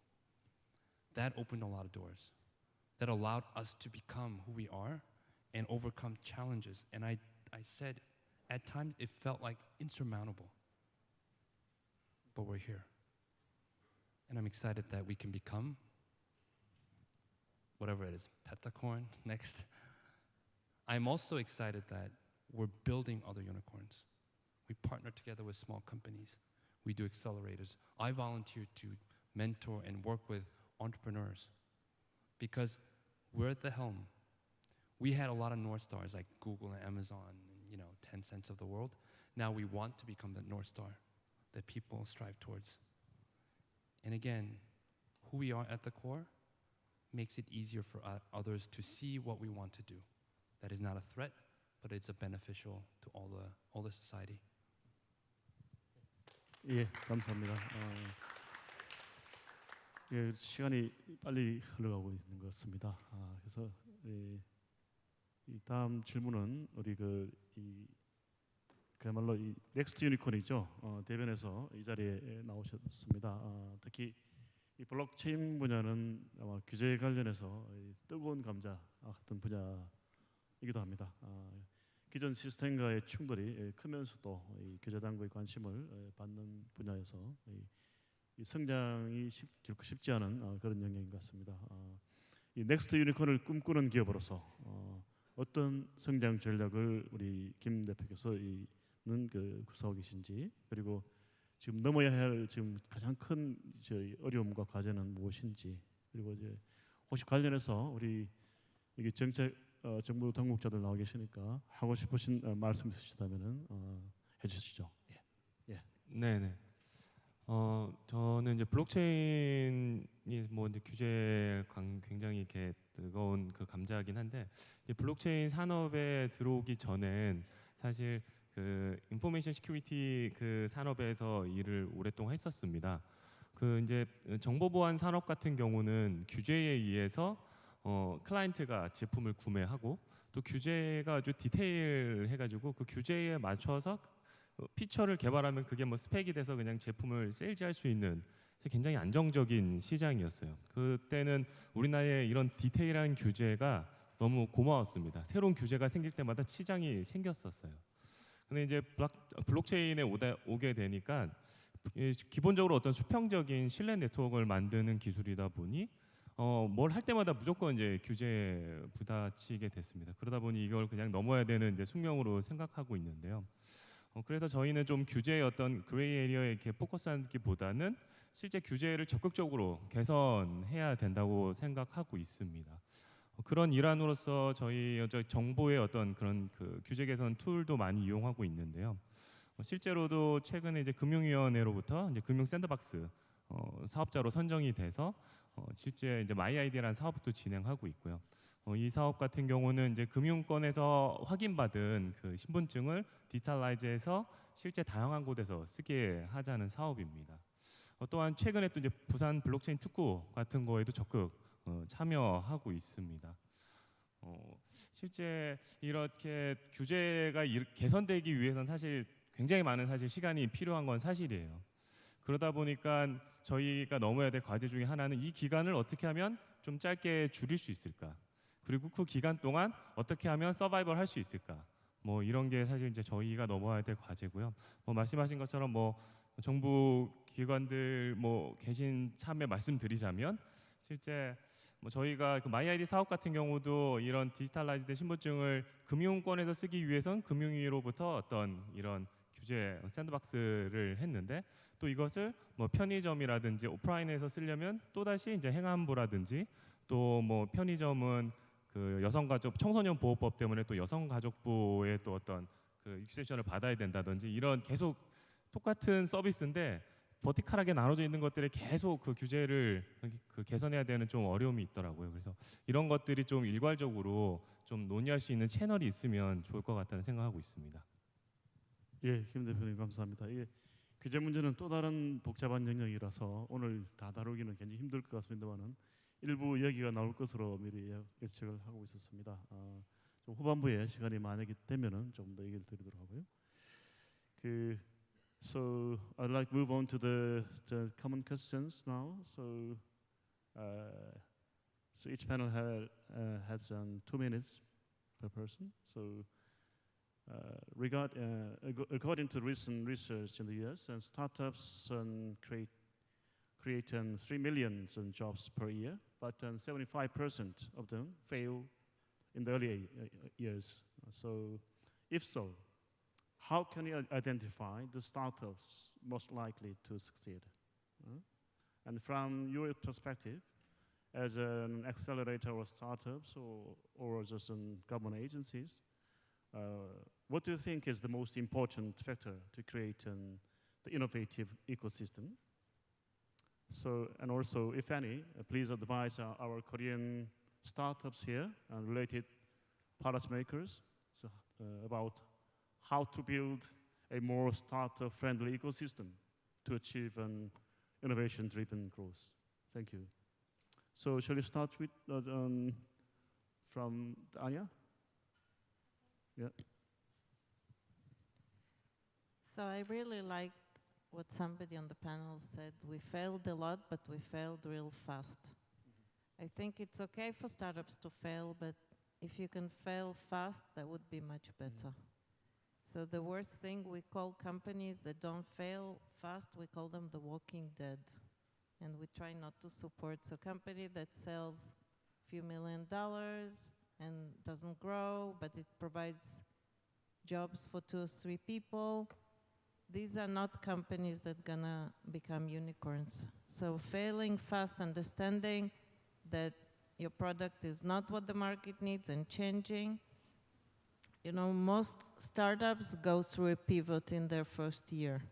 Speaker 5: That opened a lot of doors. That allowed us to become who we are and overcome challenges. And I said, at times it felt like insurmountable. But we're here. And I'm excited that we can become whatever it is, peppercorn next. I'm also excited that we're building other unicorns. We partner together with small companies. We do accelerators. I volunteer to mentor and work with entrepreneurs because we're at the helm. We had a lot of North Stars like Google and Amazon, and, 10 cents of the world. Now we want to become the North Star that people strive towards. And again, who we are at the core makes it easier for others to see what we want to do. That is not a threat, but it's a beneficial to all the society.
Speaker 1: 예, 감사합니다. 예, 시간이 빨리 흘러가고 있는 것 같습니다. 그래서 이 다음 질문은 우리 그야말로 이 넥스트 유니콘이죠. 대변에서 이 자리에 나오셨습니다. 특히 이 블록체인 분야는 아마 규제 관련해서 뜨거운 감자 같은 분야이기도 합니다. 기존 시스템과의 충돌이 크면서도 이 규제 당국의 관심을 받는 분야에서 이 성장이 결코 쉽지 않은 그런 영역인 것 같습니다. 이 넥스트 유니콘을 꿈꾸는 기업으로서 어떤 성장 전략을 우리 김 대표께서는 구사하고 계신지, 그리고 지금 넘어야 할 지금 가장 큰 어려움과 과제는 무엇인지, 그리고 이제 혹시 관련해서 우리 이게 정부 당국자들 나와 계시니까 하고 싶으신 말씀 있으시다면은 해주시죠. 예.
Speaker 6: 네네. 저는 이제 블록체인이 이제 규제 굉장히 이렇게 뜨거운 그 감자긴 한데, 이 블록체인 산업에 들어오기 전엔 사실 그 인포메이션 시큐리티 그 산업에서 일을 오랫동안 했었습니다. 그 이제 정보 보안 산업 같은 경우는 규제에 의해서 클라이언트가 제품을 구매하고 또 규제가 아주 디테일해가지고 그 규제에 맞춰서 피처를 개발하면 그게 뭐 스펙이 돼서 그냥 제품을 세일즈할 수 있는 굉장히 안정적인 시장이었어요. 그때는 우리나라의 이런 디테일한 규제가 너무 고마웠습니다. 새로운 규제가 생길 때마다 시장이 생겼었어요. 근데 이제 블록체인에 오게 되니까 기본적으로 어떤 수평적인 신뢰 네트워크를 만드는 기술이다 보니 뭘 할 때마다 무조건 이제 규제에 부딪히게 됐습니다. 그러다 보니 이걸 그냥 넘어야 되는 이제 숙명으로 생각하고 있는데요. 그래서 저희는 좀 규제의 어떤 그레이 에리어에 이렇게 포커스하기보다는 실제 규제를 적극적으로 개선해야 된다고 생각하고 있습니다. 그런 일환으로서 저희 정보의 어떤 그런 그 규제 개선 툴도 많이 이용하고 있는데요. 실제로도 최근에 이제 금융위원회로부터 이제 금융 샌드박스 사업자로 선정이 돼서 실제 이제 마이아이디라는 사업도 진행하고 있고요. 이 사업 같은 경우는 이제 금융권에서 확인받은 그 신분증을 디지털라이즈해서 실제 다양한 곳에서 쓰게 하자는 사업입니다. 또한 최근에 또 이제 부산 블록체인 특구 같은 거에도 적극 참여하고 있습니다. 실제 이렇게 규제가 개선되기 위해서는 사실 굉장히 많은 사실 시간이 필요한 건 사실이에요. 그러다 보니까 저희가 넘어야 될 과제 중에 하나는 이 기간을 어떻게 하면 좀 짧게 줄일 수 있을까? 그리고 그 기간 동안 어떻게 하면 서바이벌 할 수 있을까? 뭐 이런 게 사실 이제 저희가 넘어야 될 과제고요. 말씀하신 것처럼 정부 기관들 계신 참여 말씀드리자면 실제 저희가 그 마이아이디 사업 같은 경우도 이런 디지털라이즈된 신분증을 금융권에서 쓰기 위해선 금융위로부터 어떤 이런 규제 샌드박스를 했는데 또 이것을 편의점이라든지 오프라인에서 쓰려면 또 다시 이제 행안부라든지 또 편의점은 그 여성가족 청소년 보호법 때문에 또 여성가족부의 또 어떤 그 익스텐션을 받아야 된다든지 이런 계속 똑같은 서비스인데 버티컬하게 나눠져 있는 것들에 계속 그 규제를 그 개선해야 되는 좀 어려움이 있더라고요. 그래서 이런 것들이 좀 일괄적으로 좀 논의할 수 있는 채널이 있으면 좋을 것 같다는 생각하고 있습니다.
Speaker 1: 예, 김 대표님 감사합니다. 이게 규제 문제는 또 다른 복잡한 영역이라서 오늘 다 다루기는 굉장히 힘들 것 같습니다만은 일부 얘기가 나올 것으로 미리 예측을 하고 있었습니다. 좀 후반부에 시간이 만약에 되면은 조금 더 얘기를 드리도록 하고요. So I'd like to move on to the common questions now. So each panel has 2 minutes per person. So according to recent research in the U.S., startups create 3 million jobs per year, but 75% of them fail in the early years. So, if so, how can you identify the startups most likely to succeed? And from your perspective, as an accelerator of startups or just in government agencies, what do you think is the most important factor to create the innovative ecosystem? So, and also, if any, please advise our Korean startups here and related product makers about how to build a more startup-friendly ecosystem to achieve an innovation-driven growth. Thank you. So, shall we start with from Anya? Yeah.
Speaker 2: So I really liked what somebody on the panel said. We failed a lot, but we failed real fast. I think it's okay for startups to fail, but if you can fail fast, that would be much better. So the worst thing, we call companies that don't fail fast, we call them the walking dead. And we try not to support a company that sells a few $1 million and doesn't grow, but it provides jobs for 2 or 3 people. These are not companies that are gonna become unicorns. So failing fast, understanding that your product is not what the market needs and changing. You know, most startups go through a pivot in their first year.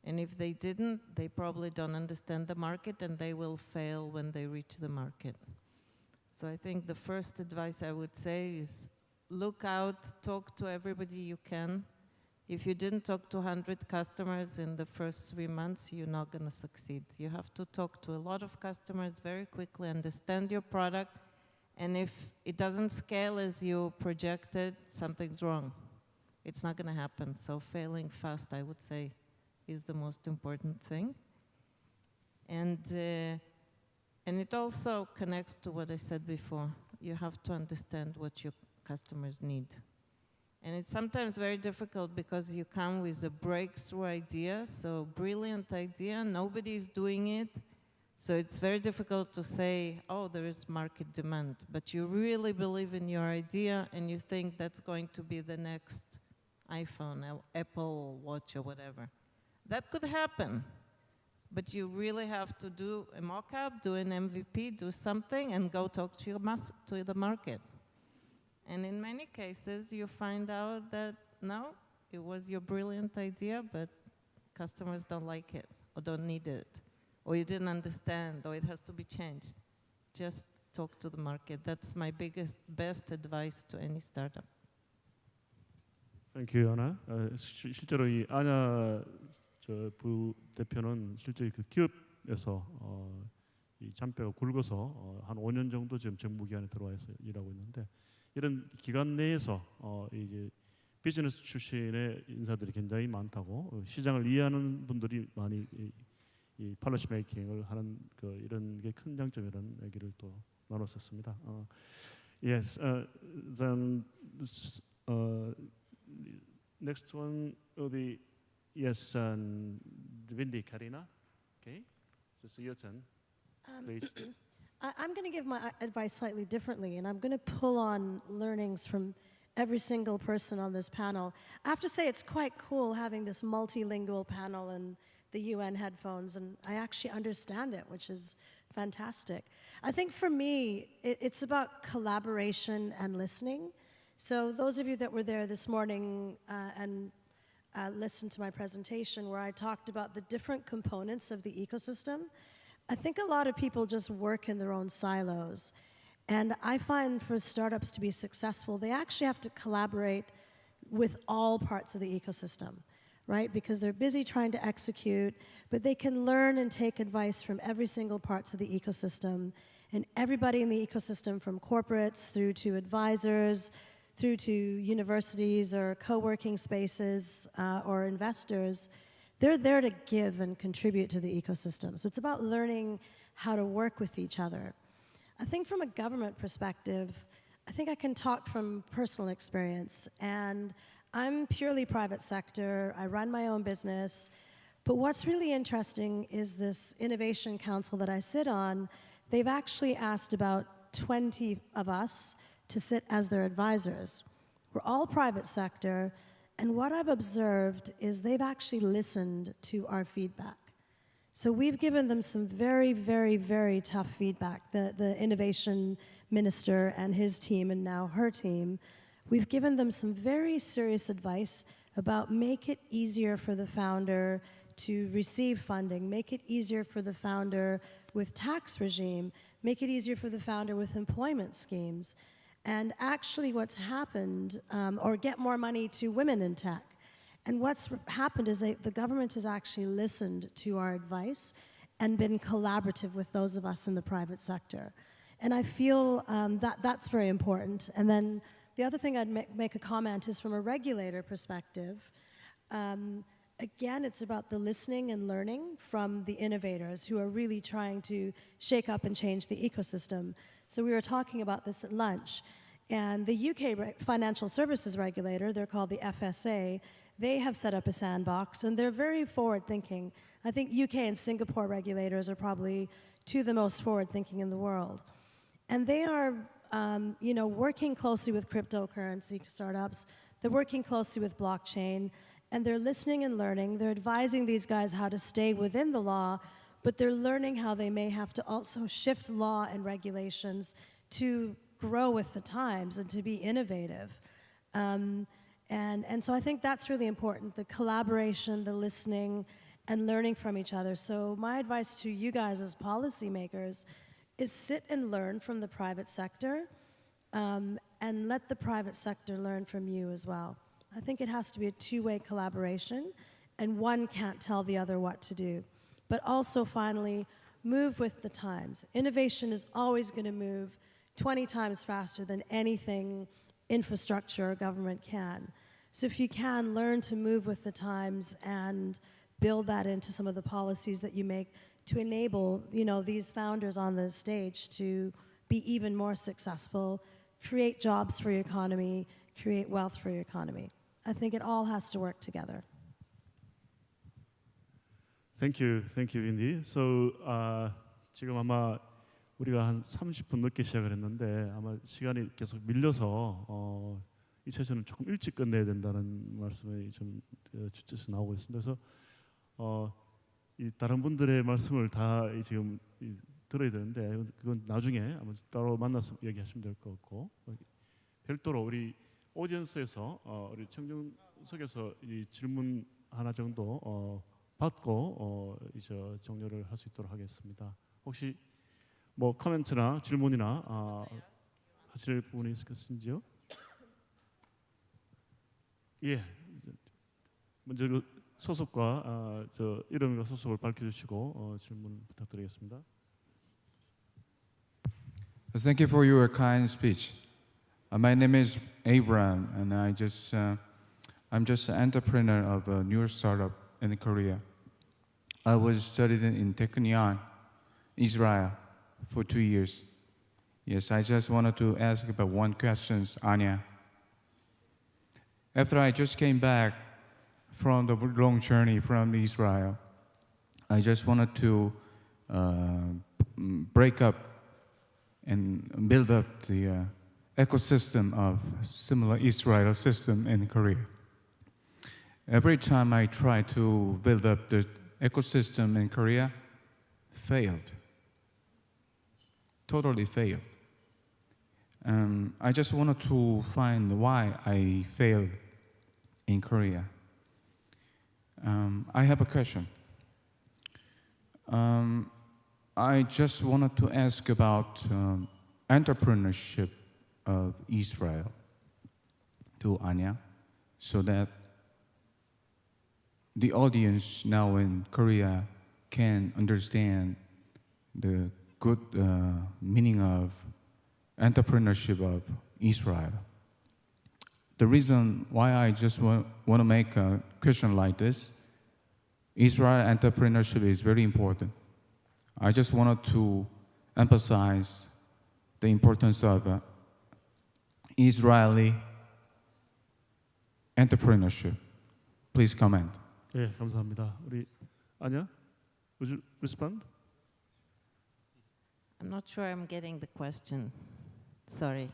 Speaker 2: And if they didn't, they probably don't understand the market and they will fail when they reach the market. So I think the first advice I would say is look out, talk to everybody you can. If you didn't talk to 100 customers in the first 3 months, you're not going to succeed. You have to talk to a lot of customers very quickly, understand your product, and if it doesn't scale as you projected, something's wrong. It's not going to happen. So failing fast, I would say, is the most important thing. And it also connects to what I said before. You have to understand what your customers need. And it's sometimes very difficult because you come with a breakthrough idea, so brilliant idea, nobody's doing it. So it's very difficult to say, oh, there is market demand. But you really believe in your idea and you think that's going to be the next iPhone, Apple Watch or whatever. That could happen. But you really have to do a mock-up, do an MVP, do something, and go talk to the market. And in many cases, you find out that, no, it was your brilliant idea, but customers don't like it or don't need it. or you didn't understand, or it has to be changed. Just talk to the market. That's my best advice to any startup.
Speaker 1: Thank you, 아나. 실제로 이 아냐 저 부대표는 실제 그 기업에서 이 잔뼈가 굵어서 한 5년 정도 지금 정부 기관에 들어와서 일하고 있는데 이런 기관 내에서 이제 비즈니스 출신의 인사들이 굉장히 많다고 시장을 이해하는 분들이 많이 이 팔러시 메이킹을 하는 그 이런 게 큰 장점이라는 얘기를 또 나눴었습니다. Yes, then next one will be yes, Windy Karina. Okay, so it's your turn, please.
Speaker 3: I'm going to give my advice slightly differently, and I'm going to pull on learnings from every single person on this panel. I have to say it's quite cool having this multilingual panel and the UN headphones, and I actually understand it, which is fantastic. I think for me, it's about collaboration and listening. So those of you that were there this morning and listened to my presentation where I talked about the different components of the ecosystem, I think a lot of people just work in their own silos. And I find for startups to be successful, they actually have to collaborate with all parts of the ecosystem, right? Because they're busy trying to execute, but they can learn and take advice from every single parts of the ecosystem. And everybody in the ecosystem, from corporates through to advisors, through to universities or co-working spaces or investors, they're there to give and contribute to the ecosystem. So it's about learning how to work with each other. I think from a government perspective, I think I can talk from personal experience. And I'm purely private sector. I run my own business. But what's really interesting is this Innovation Council that I sit on, they've actually asked about 20 of us to sit as their advisors. We're all private sector. And what I've observed is they've actually listened to our feedback. So we've given them some very, very, very tough feedback. The innovation minister and his team, and now her team, we've given them some very serious advice about make it easier for the founder to receive funding, make it easier for the founder with tax regime, make it easier for the founder with employment schemes. And actually what's happened, or get more money to women in tech. And what's happened is the government has actually listened to our advice and been collaborative with those of us in the private sector. And I feel that's very important. And then the other thing I'd make a comment is from a regulator perspective. Again, it's about the listening and learning from the innovators who are really trying to shake up and change the ecosystem. So we were talking about this at lunch, and the UK financial services regulator, they're called the FSA, they have set up a sandbox, and they're very forward-thinking. I think UK and Singapore regulators are probably two of the most forward-thinking in the world. And they are working closely with cryptocurrency startups, they're working closely with blockchain, and they're listening and learning. They're advising these guys how to stay within the law, but they're learning how they may have to also shift law and regulations to grow with the times and to be innovative. And so I think that's really important, the collaboration, the listening, and learning from each other. So my advice to you guys as policymakers is sit and learn from the private sector, and let the private sector learn from you as well. I think it has to be a two-way collaboration, and one can't tell the other what to do. But also, finally, move with the times. Innovation is always going to move 20 times faster than anything infrastructure or government can. So if you can, learn to move with the times and build that into some of the policies that you make to enable, these founders on the stage to be even more successful, create jobs for your economy, create wealth for your economy. I think it all has to work together.
Speaker 1: Thank you, Windy. So 지금 아마 우리가 한 30분 늦게 시작을 했는데 아마 시간이 계속 밀려서 이 세션은 조금 일찍 끝내야 된다는 말씀이 좀 주제에서 나오고 있습니다. 그래서 이 다른 분들의 말씀을 다 지금 들어야 되는데 그건 나중에 아마 따로 만나서 얘기하시면 될 것 같고 별도로 우리 오디언스에서 우리 청정석에서 이 질문 하나 정도 받고 이제 종료를 할 수 있도록 하겠습니다. 혹시 뭐 코멘트나 질문이나 하실 부분이 있으신지요? 예, 먼저 그 소속과 저 이름과 소속을 밝혀주시고 질문 부탁드리겠습니다.
Speaker 7: Thank you for your kind speech. My name is Abraham, and I'm just an entrepreneur of a new startup in Korea. I was studying in Technion, Israel, for 2 years. Yes, I just wanted to ask about one question, Anya. After I just came back from the long journey from Israel, I just wanted to break up and build up the ecosystem of similar Israel system in Korea. Every time I try to build up the ecosystem in Korea, failed. Totally failed. I just wanted to find why I failed in Korea. I have a question. I just wanted to ask about entrepreneurship of Israel to Anya, so that the audience now in Korea can understand the good meaning of entrepreneurship of Israel. The reason why I just want to make a question like this, Israel entrepreneurship is very important. I just wanted to emphasize the importance of Israeli entrepreneurship. Please comment.
Speaker 1: 예, 감사합니다. 우리 아냐, would you respond?
Speaker 2: I'm not sure I'm getting the question. Sorry.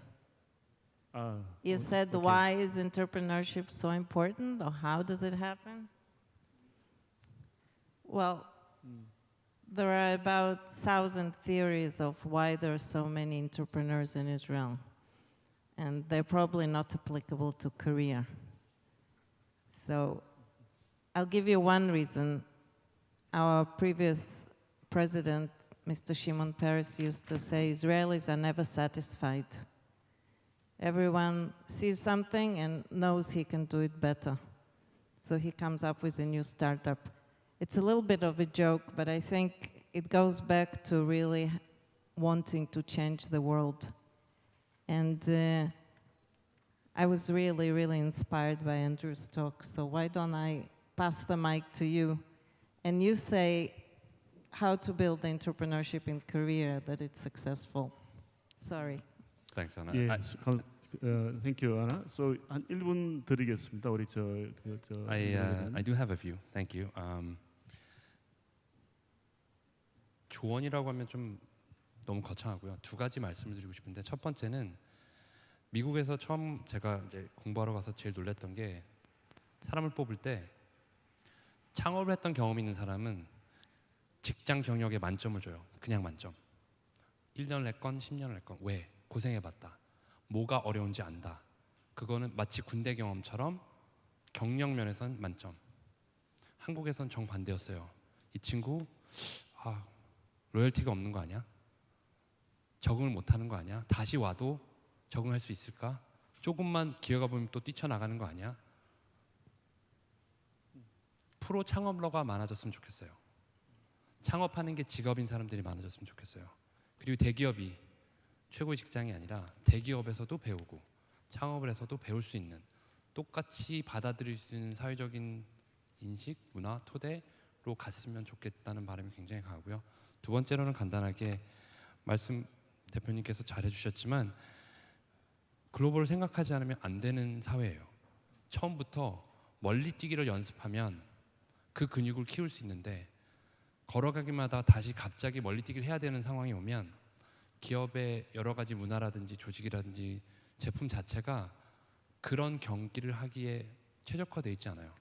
Speaker 1: 아,
Speaker 2: You said
Speaker 1: okay.
Speaker 2: why is entrepreneurship so important, or how does it happen? Well, there are about 1,000 theories of why there are so many entrepreneurs in Israel, and they're probably not applicable to Korea. So I'll give you one reason. Our previous president, Mr. Shimon Peres, used to say Israelis are never satisfied. Everyone sees something and knows he can do it better. So he comes up with a new startup. It's a little bit of a joke, but I think it goes back to really wanting to change the world. And I was really, really inspired by Andrew's talk. So why don't I pass the mic to you? And you say how to build entrepreneurship in Korea, that it's successful. Sorry.
Speaker 5: Thanks, Anna.
Speaker 1: 예, thank you, Anna. So 한 1분 드리겠습니다. 우리
Speaker 5: I do have a few. Thank you. 조언이라고 하면 좀 너무 거창하고요. 두 가지 말씀을 드리고 싶은데, 첫 번째는 미국에서 처음 제가 이제 공부하러 가서 제일 놀랐던 게, 사람을 뽑을 때 창업을 했던 경험이 있는 사람은 직장 경력에 만점을 줘요. 그냥 만점. 1년을 했건 10년을 했건. 왜? 고생해봤다. 뭐가 어려운지 안다. 그거는 마치 군대 경험처럼 경력 면에선 만점. 한국에선 정반대였어요. 이 친구 로열티가 없는 거 아니야? 적응을 못하는 거 아니야? 다시 와도 적응할 수 있을까? 조금만 기회가 보면 또 뛰쳐나가는 거 아니야? 프로 창업러가 많아졌으면 좋겠어요. 창업하는 게 직업인 사람들이 많아졌으면 좋겠어요. 그리고 대기업이 최고의 직장이 아니라 대기업에서도 배우고 창업을 해서도 배울 수 있는, 똑같이 받아들일 수 있는 사회적인 인식, 문화, 토대로 갔으면 좋겠다는 바람이 굉장히 강하고요. 두 번째로는 간단하게 말씀 대표님께서 잘 해주셨지만, 글로벌을 생각하지 않으면 안 되는 사회예요. 처음부터 멀리 뛰기를 연습하면 그 근육을 키울 수 있는데, 걸어가기마다 다시 갑자기 멀리 뛰기를 해야 되는 상황이 오면 기업의 여러 가지 문화라든지 조직이라든지 제품 자체가 그런 경기를 하기에 최적화되어 있지 않아요.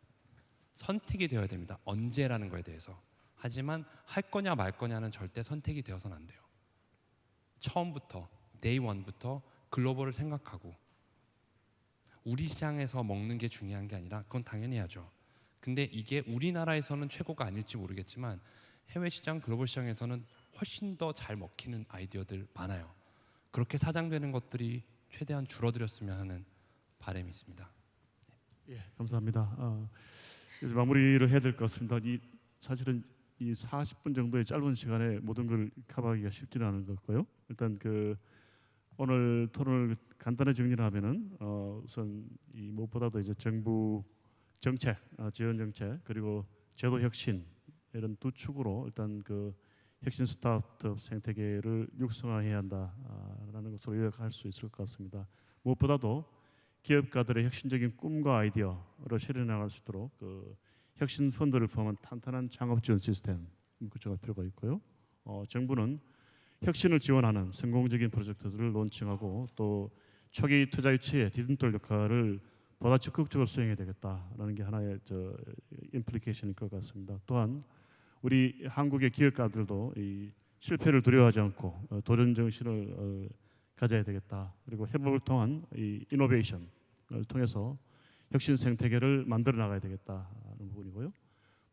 Speaker 5: 선택이 되어야 됩니다. 언제라는 거에 대해서. 하지만 할 거냐 말 거냐는 절대 선택이 되어서는 안 돼요. 처음부터, 데이 원부터 글로벌을 생각하고, 우리 시장에서 먹는 게 중요한 게 아니라, 그건 당연히 해야죠. 근데 이게 우리나라에서는 최고가 아닐지 모르겠지만 해외 시장, 글로벌 시장에서는 훨씬 더 잘 먹히는 아이디어들 많아요. 그렇게 사장되는 것들이 최대한 줄어들었으면 하는 바람이 있습니다.
Speaker 1: 예, 감사합니다. 이제 마무리를 해야 될 것 같습니다. 사실은 이 40분 정도의 짧은 시간에 모든 걸 커버하기가 쉽지는 않은 것 같고요. 일단 오늘 토론을 간단히 정리를 하면은 우선 이 무엇보다도 이제 정부 정책, 지원 정책 그리고 제도 혁신 이런 두 축으로 일단 혁신 스타트업 생태계를 육성해야 한다라는 것으로 요약할 수 있을 것 같습니다. 무엇보다도 기업가들의 혁신적인 꿈과 아이디어를 실현해 나갈 수 있도록 혁신 펀드를 포함한 탄탄한 창업 지원 시스템 구축할 필요가 있고요. 정부는 혁신을 지원하는 성공적인 프로젝트들을 론칭하고 또 초기 투자 유치의 디딤돌 역할을 보다 적극적으로 수행해야 되겠다라는 게 하나의 임플리케이션일 것 같습니다. 또한 우리 한국의 기업가들도 이 실패를 두려워하지 않고 도전 정신을 가져야 되겠다. 그리고 협업을 통한 이 이노베이션을 통해서 혁신 생태계를 만들어 나가야 되겠다는 부분이고요.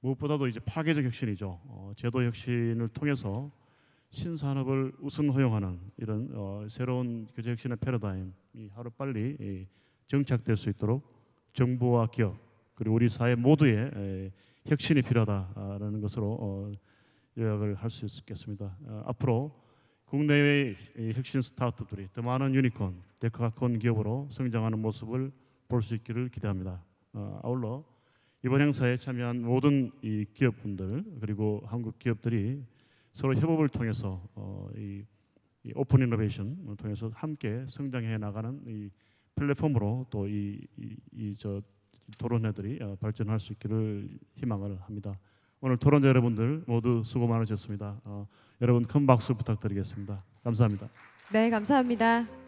Speaker 1: 무엇보다도 이제 파괴적 혁신이죠. 제도 혁신을 통해서 신산업을 우선 허용하는 이런 새로운 규제 혁신의 패러다임이 하루 빨리 정착될 수 있도록 정부와 기업 그리고 우리 사회 모두의 혁신이 필요하다라는 것으로 요약을 할 수 있겠습니다. 앞으로 국내외의 혁신 스타트업들이 더 많은 유니콘, 데카콘 기업으로 성장하는 모습을 볼 수 있기를 기대합니다. 아울러 이번 행사에 참여한 모든 이 기업분들 그리고 한국 기업들이 서로 협업을 통해서 이 오픈 이노베이션을 통해서 함께 성장해 나가는 이 플랫폼으로 또 저 토론회들이 발전할 수 있기를 희망을 합니다. 오늘 토론자 여러분들 모두 수고 많으셨습니다. 여러분 큰 박수 부탁드리겠습니다. 감사합니다.
Speaker 8: 네, 감사합니다.